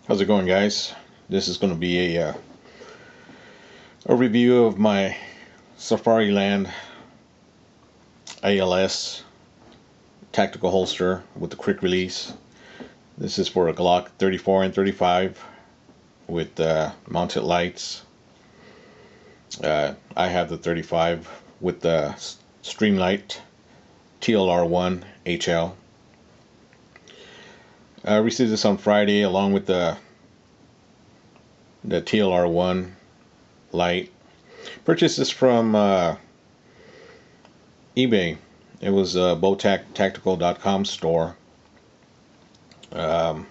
How's it going, guys? This is going to be a review of my Safariland ALS tactical holster with the quick release. This is for a Glock 34 and 35 with mounted lights. I have the 35 with the Streamlight TLR1 HL. I received this on Friday along with the TLR1 light. Purchased this from eBay. It was a Botach tactical.com store. The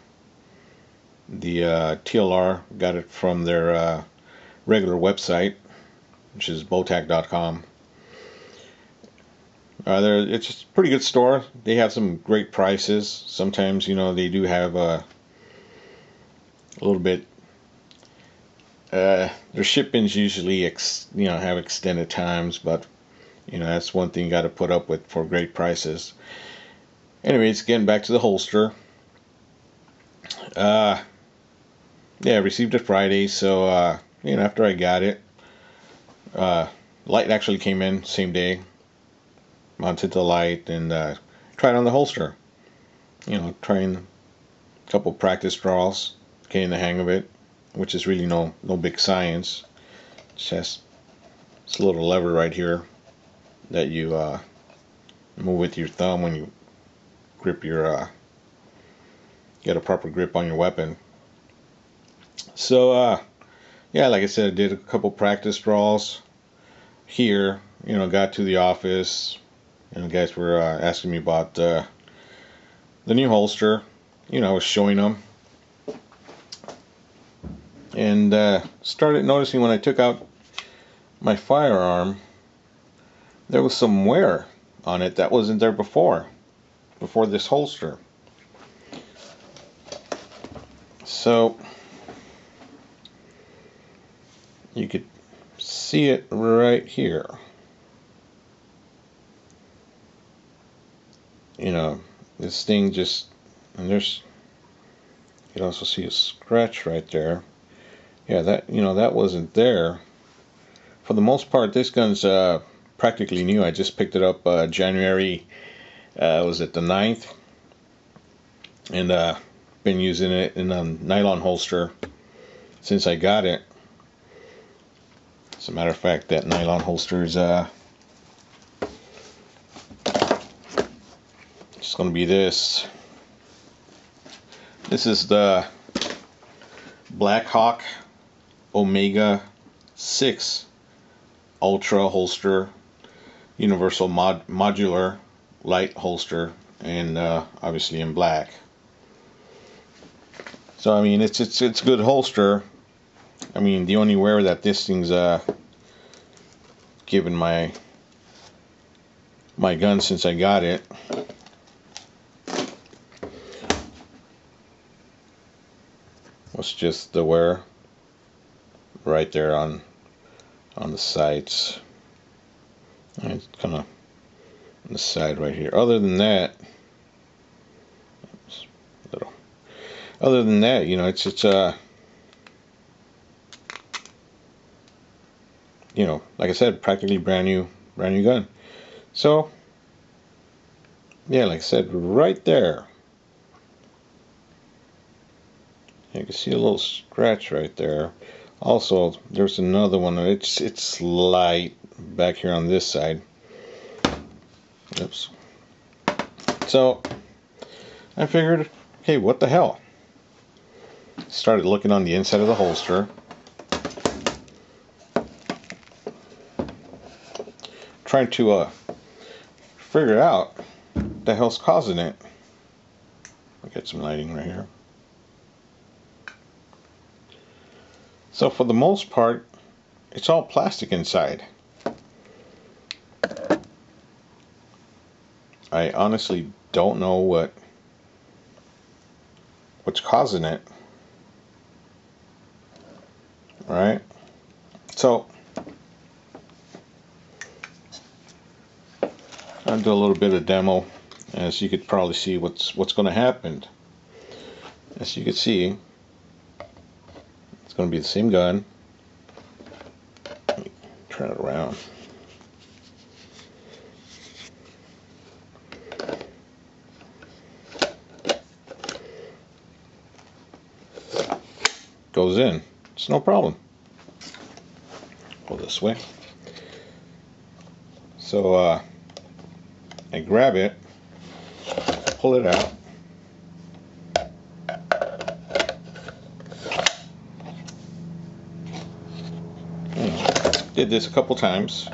TLR got it from their regular website, which is botach.com. It's just a pretty good store. They have some great prices. Sometimes, they do have a little bit. Their shipments usually have extended times, but that's one thing you got to put up with for great prices. Anyways, getting back to the holster. I received it Friday, so after I got it, light actually came in same day. Mounted the light and tried on the holster. Trying a couple practice draws, getting the hang of it, which is really no big science. It's just a little lever right here that you move with your thumb when you grip your get a proper grip on your weapon. So like I said, I did a couple practice draws here. Got to the office. Guys were asking me about the new holster. I was showing them, and started noticing when I took out my firearm, there was some wear on it that wasn't there before this holster. So you could see it right here. This thing just, and there's, you can also see a scratch right there. Yeah, that wasn't there. For the most part, this gun's practically new. I just picked it up January, was it the 9th? And been using it in a nylon holster since I got it. As a matter of fact, that nylon holster is it's going to be this. This is the Blackhawk Omega 6 Ultra holster, universal modular light holster, and obviously in black. So it's a good holster. The only wear that this thing's given my gun since I got it was just the wear right there on the sides. And it's kind of on the side right here. Other than that, it's like I said, practically brand new gun. So yeah, like I said, right there, you can see a little scratch right there. Also, there's another one. It's light back here on this side. Oops. So I figured, okay, what the hell? Started looking on the inside of the holster. Trying to figure out what the hell's causing it. I'll get some lighting right here. So for the most part, it's all plastic inside. I honestly don't know what's causing it. All right. So I'll do a little bit of demo. As you could probably see what's going to happen. As you can see, going to be the same gun. Let me turn it around. Goes in. It's no problem. Go this way. So I grab it, pull it out. Did this a couple times.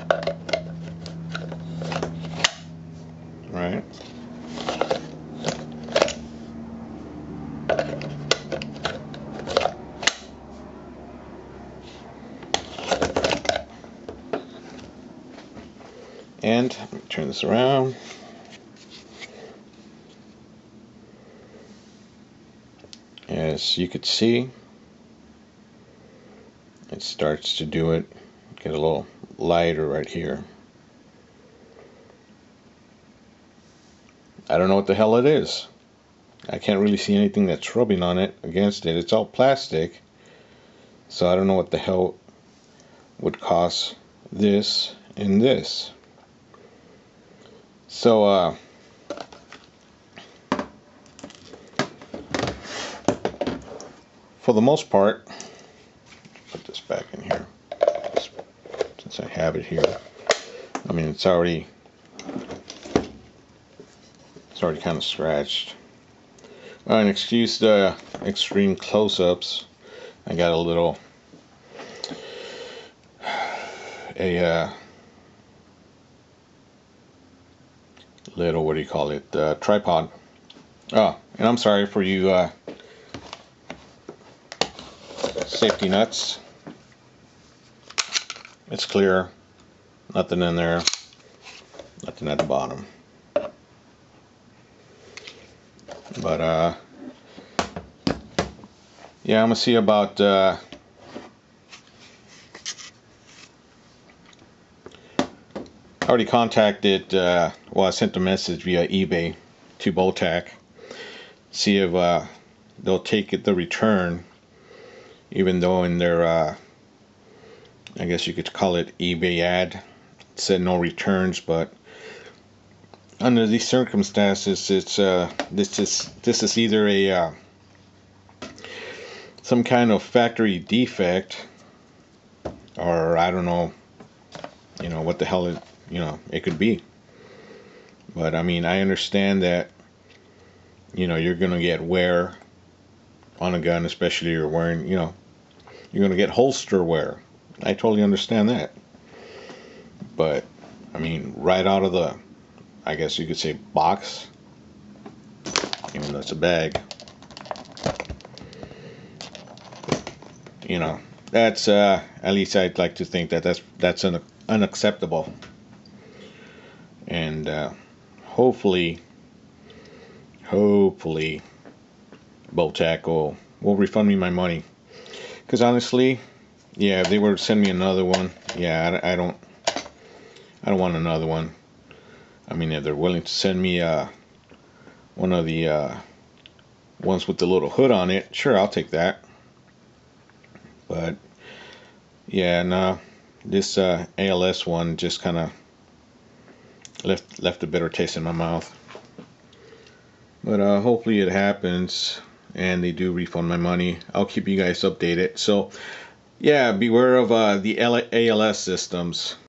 Right. And let me turn this around. As you could see, it starts to do it. Get a little lighter right here. I don't know what the hell it is. I can't really see anything that's rubbing on it against it. It's all plastic. So I don't know what the hell would cause this and this. So for the most part, put this back in here since I have it here. I mean, it's already kind of scratched. And excuse the extreme close-ups. I got a little little, what do you call it, tripod. Oh, and I'm sorry for you safety nuts. It's clear, nothing in there, nothing at the bottom. But yeah, I'm gonna see about I already contacted, well, I sent a message via eBay to Botach, see if they'll take the return, even though in their I guess you could call it eBay ad, it said no returns. But under these circumstances, it's this is either a some kind of factory defect, or I don't know, what the hell it could be. But I mean, I understand that you're gonna get wear on a gun, especially you're wearing, you're gonna get holster wear. I totally understand that. But I mean, right out of the, I guess you could say, box, even though it's a bag, that's at least I'd like to think that that's unacceptable. And hopefully Botach will refund me my money. Because honestly, yeah, if they were to send me another one, yeah, I don't want another one. I mean, if they're willing to send me one of the ones with the little hood on it, sure, I'll take that. But yeah, no, this ALS one just kind of left a bitter taste in my mouth. But hopefully it happens and they do refund my money. I'll keep you guys updated. So yeah, beware of the ALS systems.